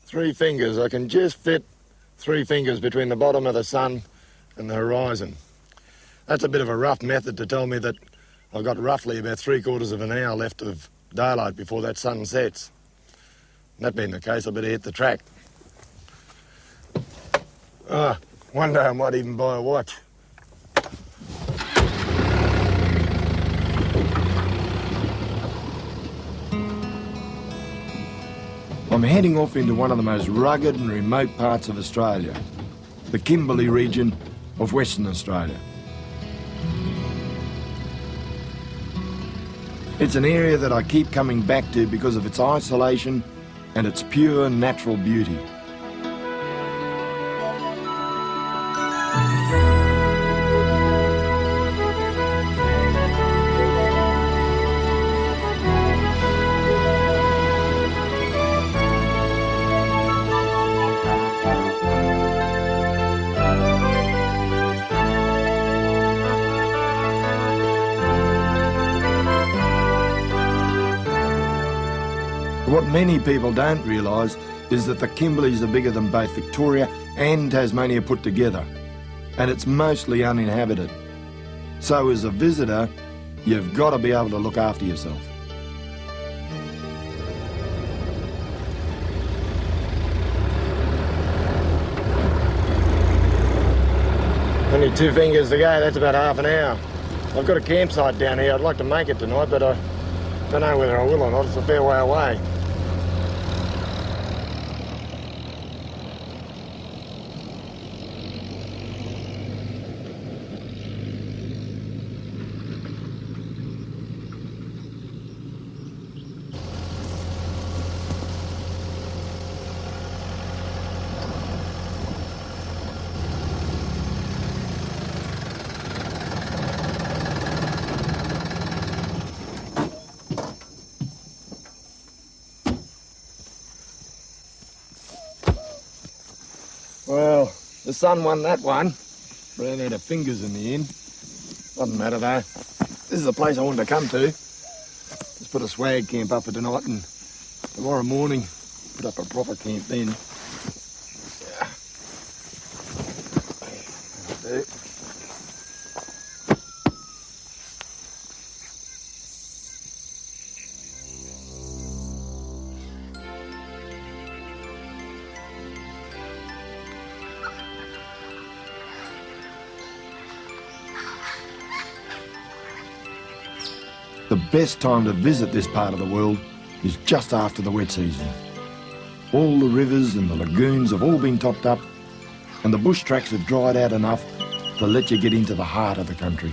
3 fingers. I can just fit 3 fingers between the bottom of the sun and the horizon. That's a bit of a rough method to tell me that I've got roughly about 3/4 of an hour left of daylight before that sun sets. That being the case, I better hit the track. One day I might even buy a watch. I'm heading off into one of the most rugged and remote parts of Australia, the Kimberley region of Western Australia. It's an area that I keep coming back to because of its isolation and its pure natural beauty. What many people don't realise is that the Kimberleys are bigger than both Victoria and Tasmania put together, and it's mostly uninhabited. So as a visitor, you've got to be able to look after yourself. Only 2 fingers to go, that's about half an hour. I've got a campsite down here. I'd like to make it tonight, but I don't know whether I will or not. It's a fair way away. Well, the sun won that one. Ran out of fingers in the end. Doesn't matter though. This is the place I wanted to come to. Just put a swag camp up for tonight and tomorrow morning put up a proper camp then. Yeah. That'll do. The best time to visit this part of the world is just after the wet season. All the rivers and the lagoons have all been topped up and the bush tracks have dried out enough to let you get into the heart of the country.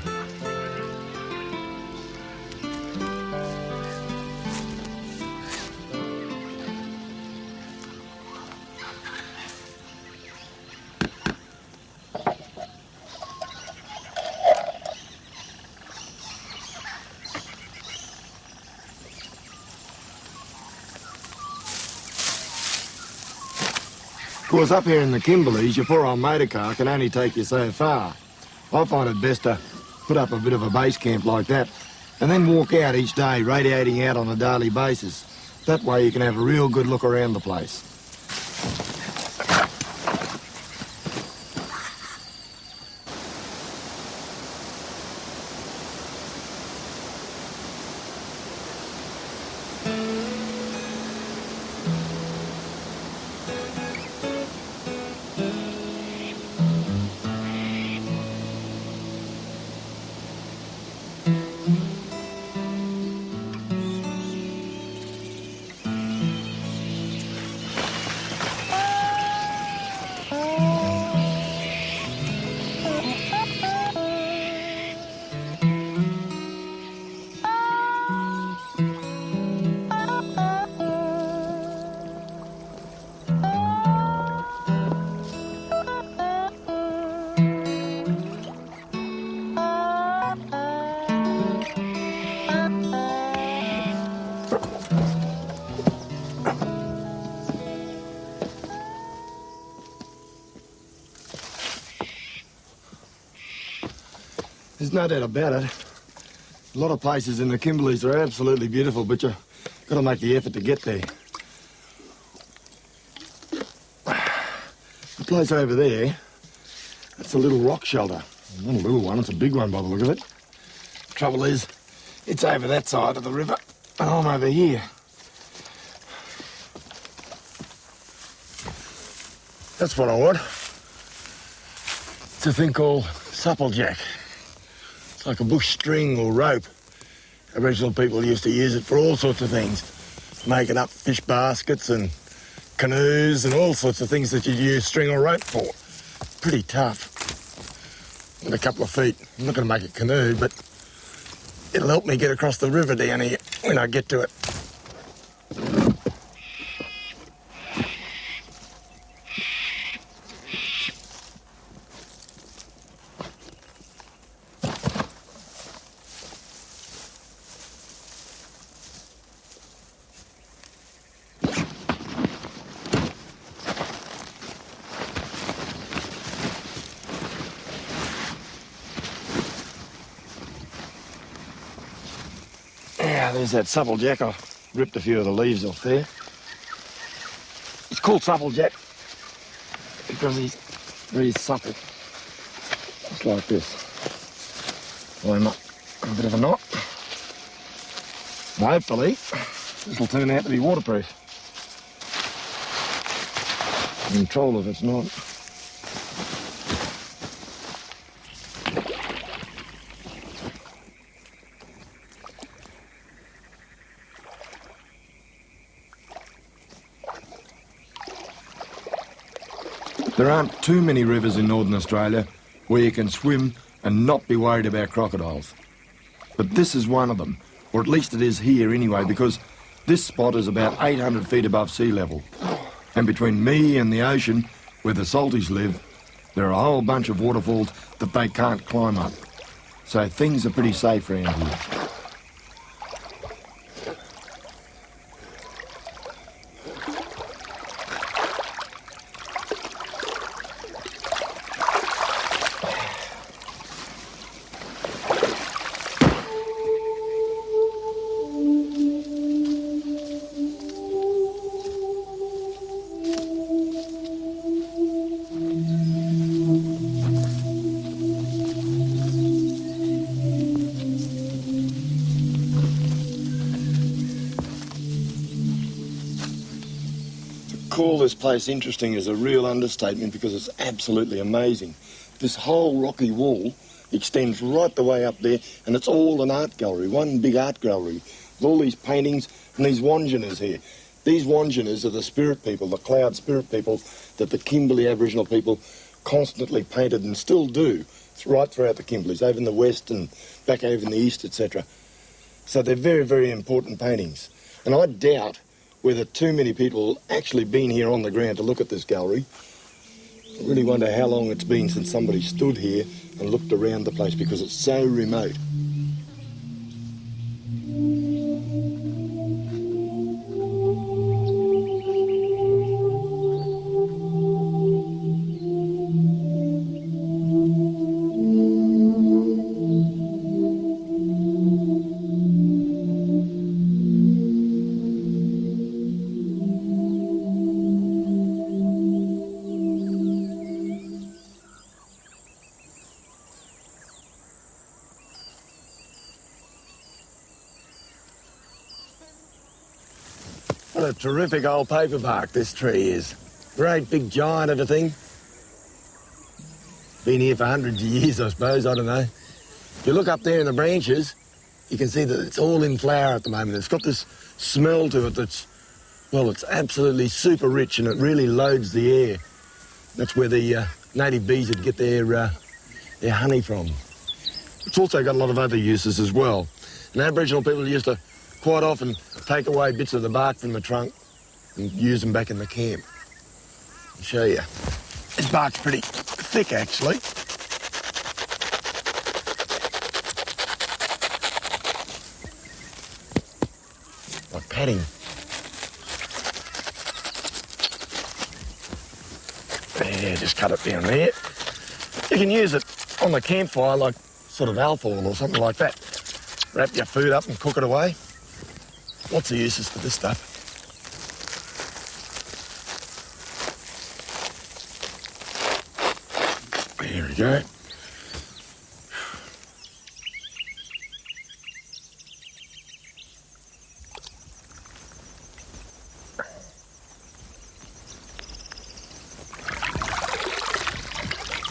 Of course, up here in the Kimberleys, your 4-on motor car can only take you so far. I find it best to put up a bit of a base camp like that and then walk out each day, radiating out on a daily basis. That way you can have a real good look around the place. There's no doubt about it. A lot of places in the Kimberleys are absolutely beautiful, but you've got to make the effort to get there. place over there, that's a little rock shelter. Not a little one, it's a big one by the look of it. Trouble is, it's over that side of the river, and I'm over here. That's what I want. It's a thing called supplejack. It's like a bush string or rope. Aboriginal people used to use it for all sorts of things, making up fish baskets and canoes and all sorts of things that you'd use string or rope for. Pretty tough. And a couple of feet. I'm not going to make a canoe, but it'll help me get across the river down here when I get to it. Yeah, there's that supplejack. I ripped a few of the leaves off there. It's called supplejack because he's very supple. Just like this. Line up a bit of a knot. And hopefully, this will turn out to be waterproof. I'm told if it's not. There aren't too many rivers in Northern Australia where you can swim and not be worried about crocodiles. But this is one of them, or at least it is here anyway, because this spot is about 800 feet above sea level. And between me and the ocean, where the salties live, there are a whole bunch of waterfalls that they can't climb up. So things are pretty safe around here. Call this place interesting is a real understatement because it's absolutely amazing. This whole rocky wall extends right the way up there, and it's all an art gallery, one big art gallery, with all these paintings and these Wanjinas here. These Wanjinas are the spirit people, the cloud spirit people that the Kimberley Aboriginal people constantly painted and still do right throughout the Kimberleys, over in the west and back over in the east, etc. So they're very, very important paintings. And I doubt whether too many people have actually been here on the ground to look at this gallery. I really wonder how long it's been since somebody stood here and looked around the place because it's so remote. What a terrific old paper bark this tree is. Great big giant of a thing. Been here for hundreds of years, I suppose, I don't know. If you look up there in the branches, you can see that it's all in flower at the moment. It's got this smell to it that's, well, it's absolutely super rich and it really loads the air. That's where the native bees would get their honey from. It's also got a lot of other uses as well. And Aboriginal people used to quite often take away bits of the bark from the trunk and use them back in the camp. I'll show you. This bark's pretty thick, actually. Like padding. There, just cut it down there. You can use it on the campfire like sort of alcohol or something like that. Wrap your food up and cook it away. Lots of uses for this stuff. go.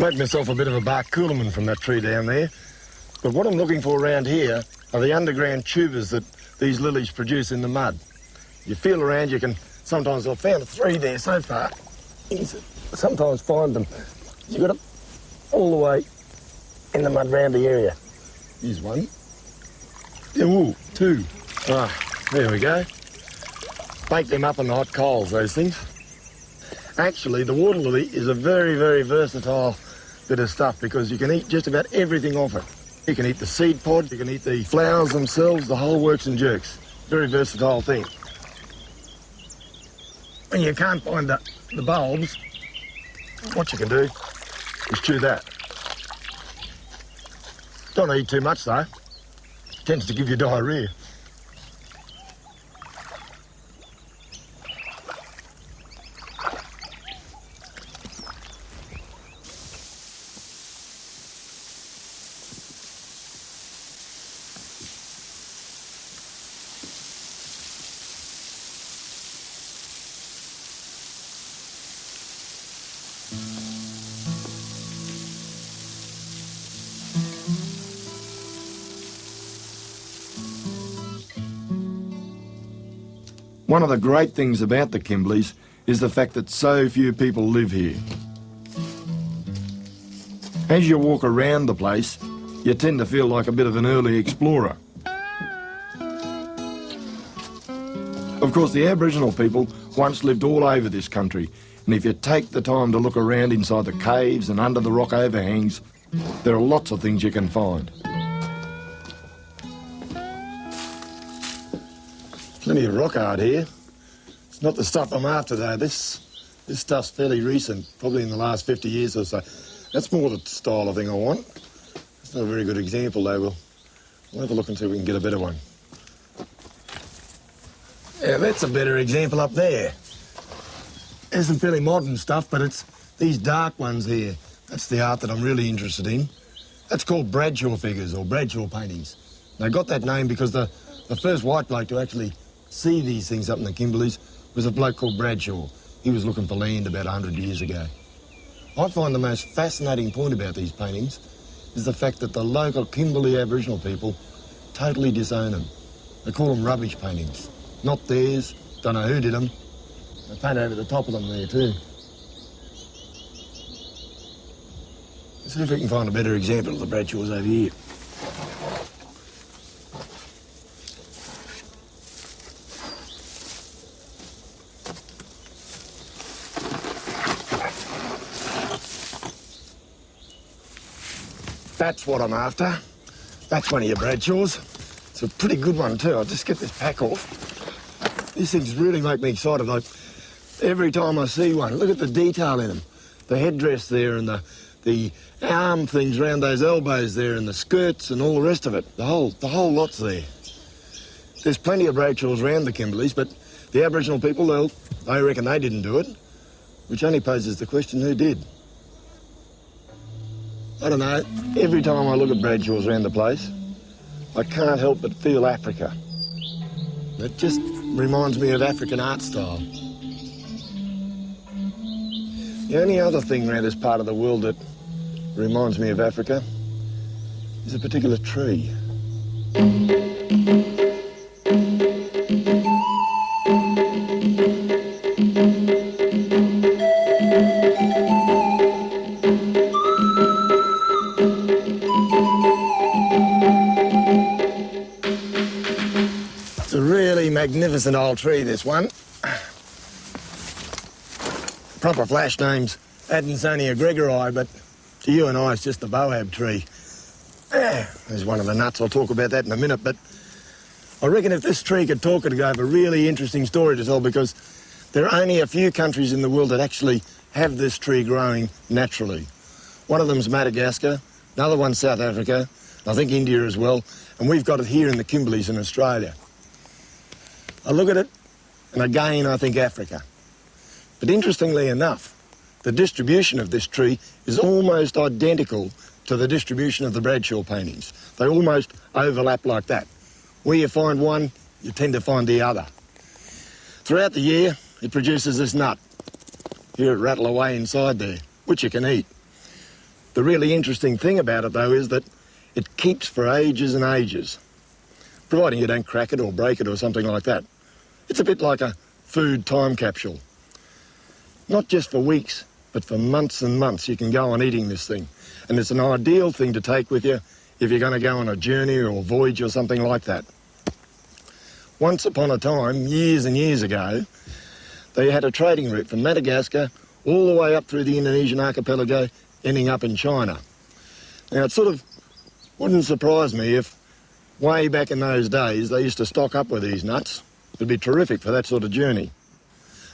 Made myself a bit of a bark coolerman from that tree down there. But what I'm looking for around here are the underground tubers that these lilies produce in the mud. You feel around, you can sometimes, I've found 3 there so far. You can sometimes find them. You've got them all the way in the mud round the area. Here's one. Ooh, 2. Ah, there we go. Bake them up on the hot coals, those things. Actually, the water lily is a very, very versatile bit of stuff because you can eat just about everything off it. You can eat the seed pod, you can eat the flowers themselves, the whole works and jerks. Very versatile thing. When you can't find the bulbs, what you can do is chew that. Don't eat too much though. Tends to give you diarrhea. One of the great things about the Kimberleys is the fact that so few people live here. As you walk around the place, you tend to feel like a bit of an early explorer. Of course, the Aboriginal people once lived all over this country, and if you take the time to look around inside the caves and under the rock overhangs, there are lots of things you can find. Plenty of rock art here. It's not the stuff I'm after though. This stuff's fairly recent, probably in the last 50 years or so. That's more the style of thing I want. It's not a very good example though. We'll have a look and see if we can get a better one. Yeah, that's a better example up there. There's some fairly modern stuff, but it's these dark ones here. That's the art that I'm really interested in. That's called Bradshaw figures or Bradshaw paintings. They got that name because the first white bloke to actually see these things up in the Kimberleys was a bloke called Bradshaw. He was looking for land about 100 years ago. I find the most fascinating point about these paintings is the fact that the local Kimberley Aboriginal people totally disown them. They call them rubbish paintings. Not theirs, don't know who did them. They paint over the top of them there too. Let's see if we can find a better example of the Bradshaws over here. That's what I'm after. That's one of your Bradshaws. It's a pretty good one too. I'll just get this pack off. These things really make me excited. Like every time I see one, look at the detail in them. The headdress there and the arm things around those elbows there and the skirts and all the rest of it. The whole lot's there. There's plenty of Bradshaws around the Kimberleys, but the Aboriginal people, they reckon they didn't do it, which only poses the question, who did? I don't know, every time I look at Bradshaws around the place, I can't help but feel Africa. It just reminds me of African art style. The only other thing around this part of the world that reminds me of Africa is a particular tree. It's a really magnificent old tree, this one. Proper flash name's Adansonia gregori, but to you and I, it's just the boab tree. There's one of the nuts. I'll talk about that in a minute, but I reckon if this tree could talk, it'd have a really interesting story to tell, because there are only a few countries in the world that actually have this tree growing naturally. One of them's Madagascar, another one's South Africa, I think India as well, and we've got it here in the Kimberleys in Australia. I look at it, and again I think Africa. But interestingly enough, the distribution of this tree is almost identical to the distribution of the Bradshaw paintings. They almost overlap like that. Where you find one, you tend to find the other. Throughout the year, it produces this nut. Hear it rattle away inside there, which you can eat. The really interesting thing about it, though, is that it keeps for ages and ages, providing you don't crack it or break it or something like that. It's a bit like a food time capsule. Not just for weeks, but for months and months you can go on eating this thing. And it's an ideal thing to take with you if you're going to go on a journey or a voyage or something like that. Once upon a time, years and years ago, they had a trading route from Madagascar all the way up through the Indonesian archipelago, ending up in China. Now, it sort of wouldn't surprise me if way back in those days they used to stock up with these nuts. It'd be terrific for that sort of journey.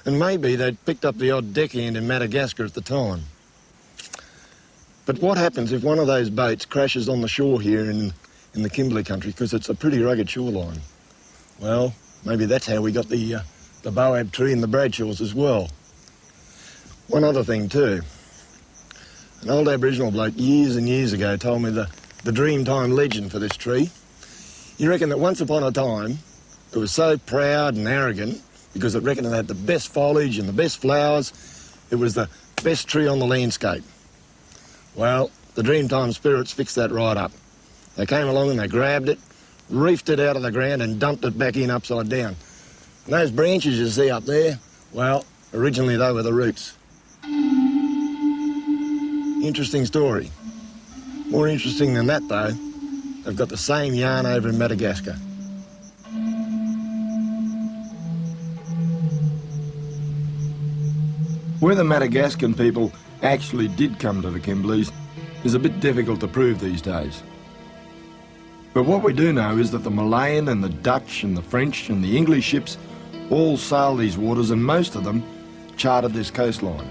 And maybe they'd picked up the odd deckhand in Madagascar at the time. But what happens if one of those boats crashes on the shore here in the Kimberley country, because it's a pretty rugged shoreline? Well, maybe that's how we got the boab tree and the Bradshaws as well. One other thing too. An old Aboriginal bloke years and years ago told me the Dreamtime legend for this tree. You reckon that once upon a time it was so proud and arrogant because it reckoned it had the best foliage and the best flowers. It was the best tree on the landscape. Well, the Dreamtime spirits fixed that right up. They came along and they grabbed it, reefed it out of the ground and dumped it back in upside down. And those branches you see up there, well, originally they were the roots. Interesting story. More interesting than that, though, they've got the same yarn over in Madagascar. Whether Madagascan people actually did come to the Kimberleys is a bit difficult to prove these days. But what we do know is that the Malayan and the Dutch and the French and the English ships all sailed these waters, and most of them charted this coastline.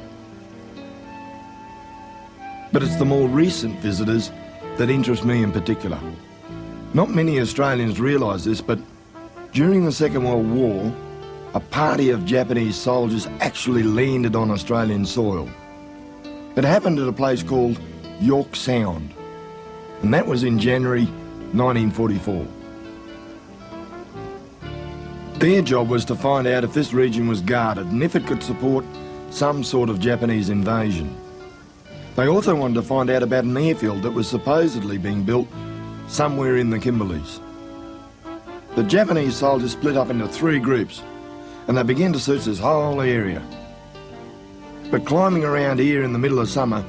But it's the more recent visitors that interest me in particular. Not many Australians realise this, but during the Second World War, a party of Japanese soldiers actually landed on Australian soil. It happened at a place called York Sound, and that was in January 1944. Their job was to find out if this region was guarded and if it could support some sort of Japanese invasion. They also wanted to find out about an airfield that was supposedly being built somewhere in the Kimberleys. The Japanese soldiers split up into 3 groups and they began to search this whole area. But climbing around here in the middle of summer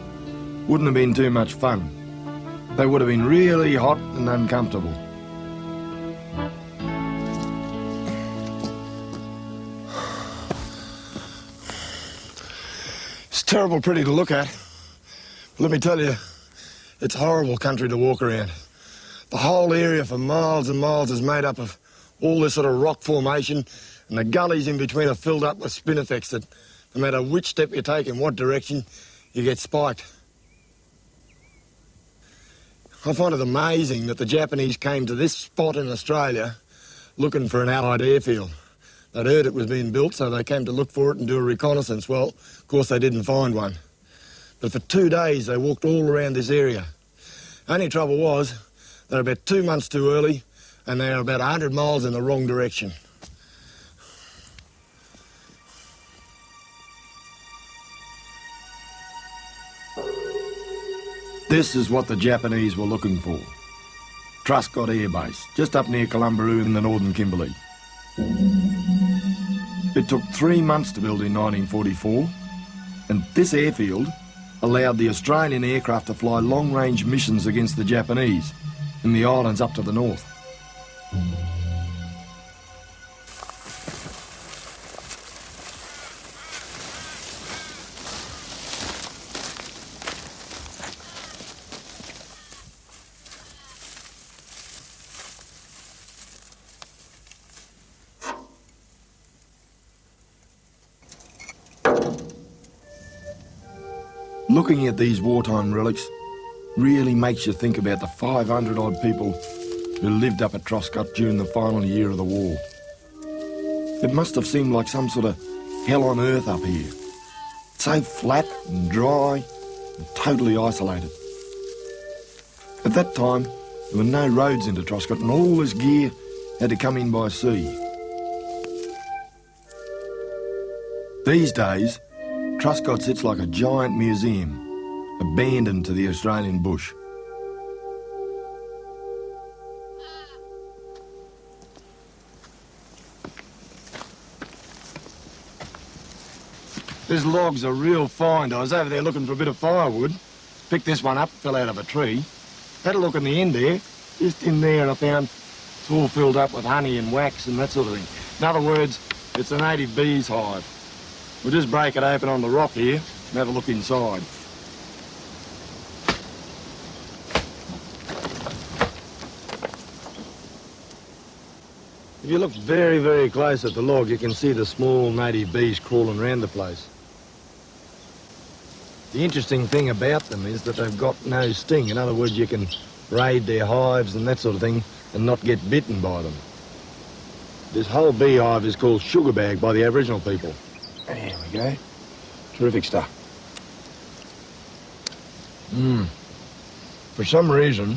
wouldn't have been too much fun. They would have been really hot and uncomfortable. It's terrible pretty to look at. Let me tell you, it's horrible country to walk around. The whole area for miles and miles is made up of all this sort of rock formation, and the gullies in between are filled up with spinifex that no matter which step you take in what direction, you get spiked. I find it amazing that the Japanese came to this spot in Australia looking for an Allied airfield. They'd heard it was being built, so they came to look for it and do a reconnaissance. Well, of course they didn't find one. But for 2 days they walked all around this area. Only trouble was, they were about 2 months too early and they were about 100 miles in the wrong direction. This is what the Japanese were looking for. Truscott Air Base, just up near Columbaroo in the northern Kimberley. It took 3 months to build in 1944, and this airfield allowed the Australian aircraft to fly long-range missions against the Japanese in the islands up to the north. Looking at these wartime relics really makes you think about the 500-odd people who lived up at Truscott during the final year of the war. It must have seemed like some sort of hell on earth up here. So flat and dry and totally isolated. At that time, there were no roads into Truscott and all this gear had to come in by sea. These days, Truscott sits like a giant museum, abandoned to the Australian bush. This log's a real find. I was over there looking for a bit of firewood. Picked this one up, fell out of a tree. Had a look in the end there. Just in there I found it's all filled up with honey and wax and that sort of thing. In other words, it's a native bee's hive. We'll just break it open on the rock here and have a look inside. If you look very, very close at the log, you can see the small native bees crawling around the place. The interesting thing about them is that they've got no sting. In other words, you can raid their hives and that sort of thing and not get bitten by them. This whole beehive is called sugar bag by the Aboriginal people. There we go. Terrific stuff. For some reason,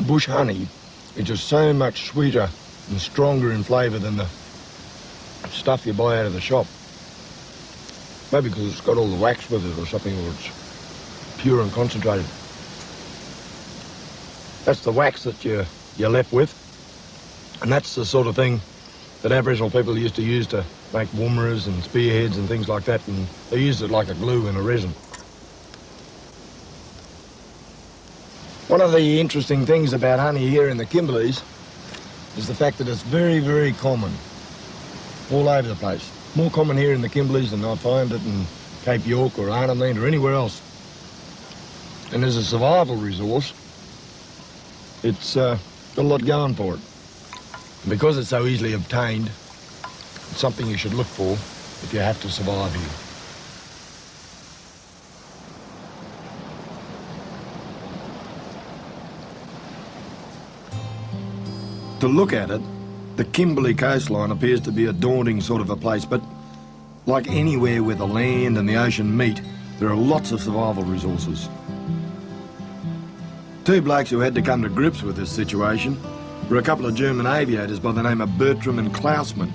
bush honey is just so much sweeter and stronger in flavour than the stuff you buy out of the shop. Maybe because it's got all the wax with it or something, or it's pure and concentrated. That's the wax that you're left with, and that's the sort of thing that Aboriginal people used to use to make woomeras and spearheads and things like that, and they used it like a glue and a resin. One of the interesting things about honey here in the Kimberleys is the fact that it's very, very common all over the place. More common here in the Kimberleys than I find it in Cape York or Arnhem Land or anywhere else. And as a survival resource, it's got a lot going for it. And because it's so easily obtained, it's something you should look for if you have to survive here. To look at it, the Kimberley coastline appears to be a daunting sort of a place, but like anywhere where the land and the ocean meet, there are lots of survival resources. Two blokes who had to come to grips with this situation were a couple of German aviators by the name of Bertram and Klausmann,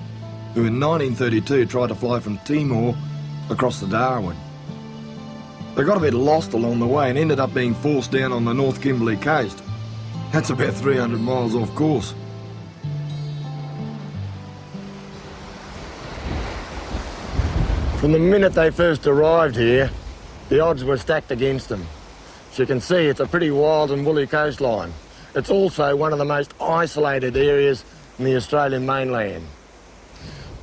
who in 1932 tried to fly from Timor across to Darwin. They got a bit lost along the way and ended up being forced down on the North Kimberley coast. That's about 300 miles off course. From the minute they first arrived here, the odds were stacked against them. As you can see, it's a pretty wild and woolly coastline. It's also one of the most isolated areas in the Australian mainland.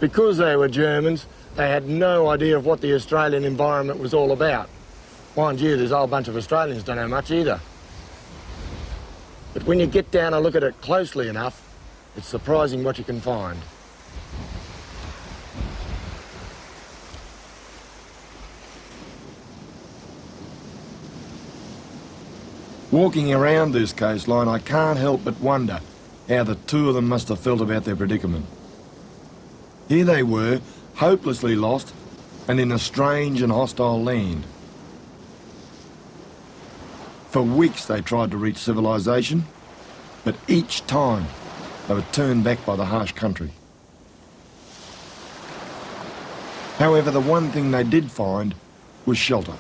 Because they were Germans, they had no idea of what the Australian environment was all about. Mind you, there's a whole bunch of Australians don't know much either. But when you get down and look at it closely enough, it's surprising what you can find. Walking around this coastline, I can't help but wonder how the two of them must have felt about their predicament. Here they were, hopelessly lost, and in a strange and hostile land. For weeks they tried to reach civilization, but each time they were turned back by the harsh country. However, the one thing they did find was shelter.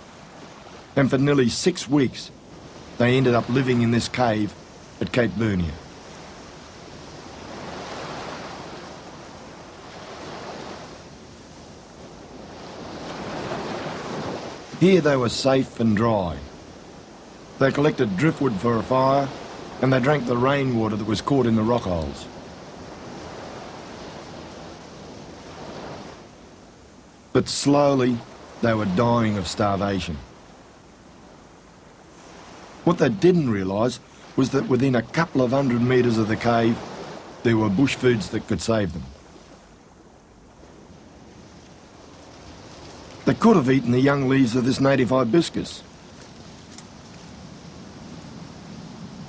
And for nearly 6 weeks, they ended up living in this cave at Cape Bernia. Here they were safe and dry. They collected driftwood for a fire, and they drank the rainwater that was caught in the rock holes. But slowly, they were dying of starvation. What they didn't realise was that within a couple of 100 metres of the cave, there were bush foods that could save them. They could have eaten the young leaves of this native hibiscus,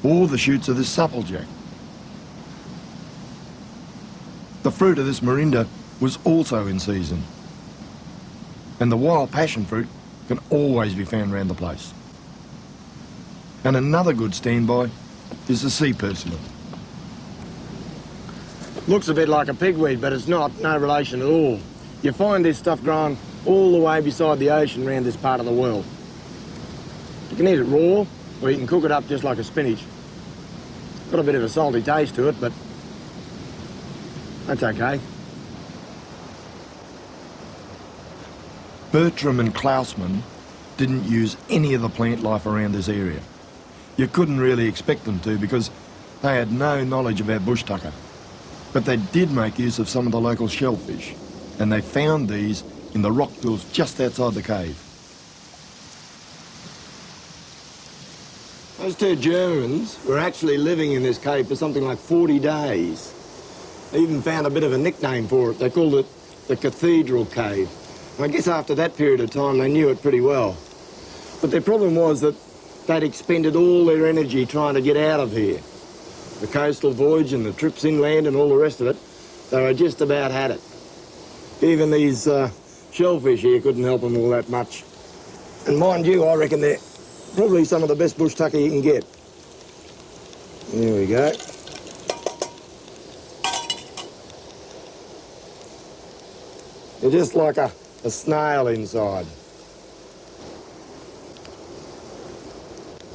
or the shoots of this supplejack. The fruit of this morinda was also in season. And the wild passion fruit can always be found around the place. And another good standby is the sea persimmon. Looks a bit like a pigweed, but it's not, no relation at all. You find this stuff growing all the way beside the ocean around this part of the world. You can eat it raw, or you can cook it up just like a spinach. Got a bit of a salty taste to it, but that's okay. Bertram and Klausman didn't use any of the plant life around this area. You couldn't really expect them to because they had no knowledge about bush tucker. But they did make use of some of the local shellfish, and they found these in the rock pools just outside the cave. Those two Germans were actually living in this cave for something like 40 days. They even found a bit of a nickname for it. They called it the Cathedral Cave. And I guess after that period of time, they knew it pretty well. But their problem was that they'd expended all their energy trying to get out of here. The coastal voyage and the trips inland and all the rest of it, they were just about had it. Even these shellfish here couldn't help them all that much. And mind you, I reckon they're probably some of the best bush tucker you can get. There we go. They're just like a snail inside.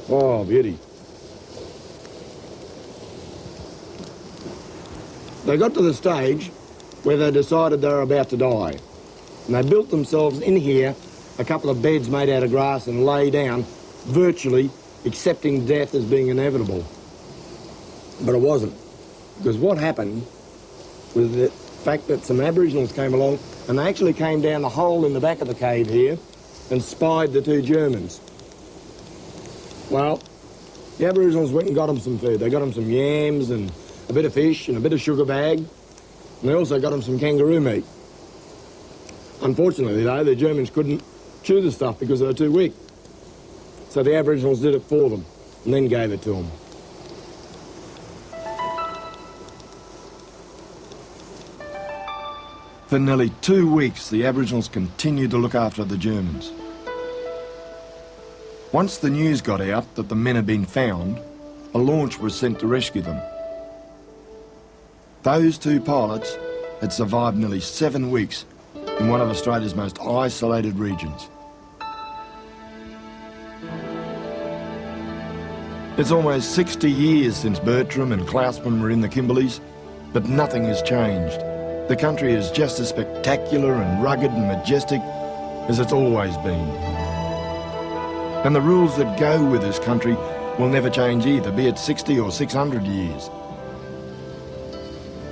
Oh, beauty. They got to the stage where they decided they were about to die. And they built themselves in here a couple of beds made out of grass and lay down, virtually accepting death as being inevitable. But it wasn't. Because what happened was the fact that some Aboriginals came along and they actually came down the hole in the back of the cave here and spied the two Germans. Well, the Aboriginals went and got them some food. They got them some yams and a bit of fish and a bit of sugar bag. And they also got them some kangaroo meat. Unfortunately, though, the Germans couldn't chew the stuff because they were too weak. So the Aboriginals did it for them and then gave it to them. For nearly 2 weeks, the Aboriginals continued to look after the Germans. Once the news got out that the men had been found, a launch was sent to rescue them. Those two pilots had survived nearly 7 weeks in one of Australia's most isolated regions. It's almost 60 years since Bertram and Klausman were in the Kimberleys, but nothing has changed. The country is just as spectacular and rugged and majestic as it's always been. And the rules that go with this country will never change either, be it 60 or 600 years.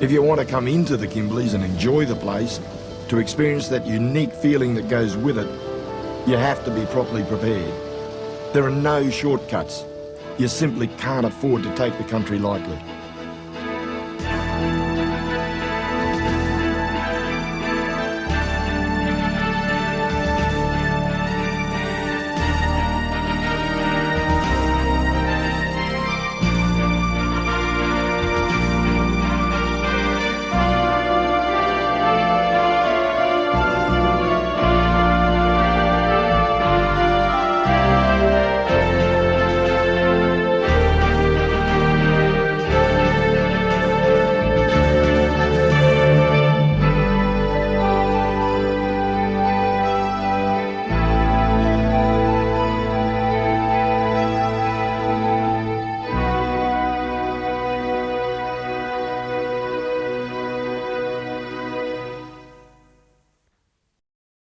If you want to come into the Kimberleys and enjoy the place, to experience that unique feeling that goes with it, you have to be properly prepared. There are no shortcuts. You simply can't afford to take the country lightly.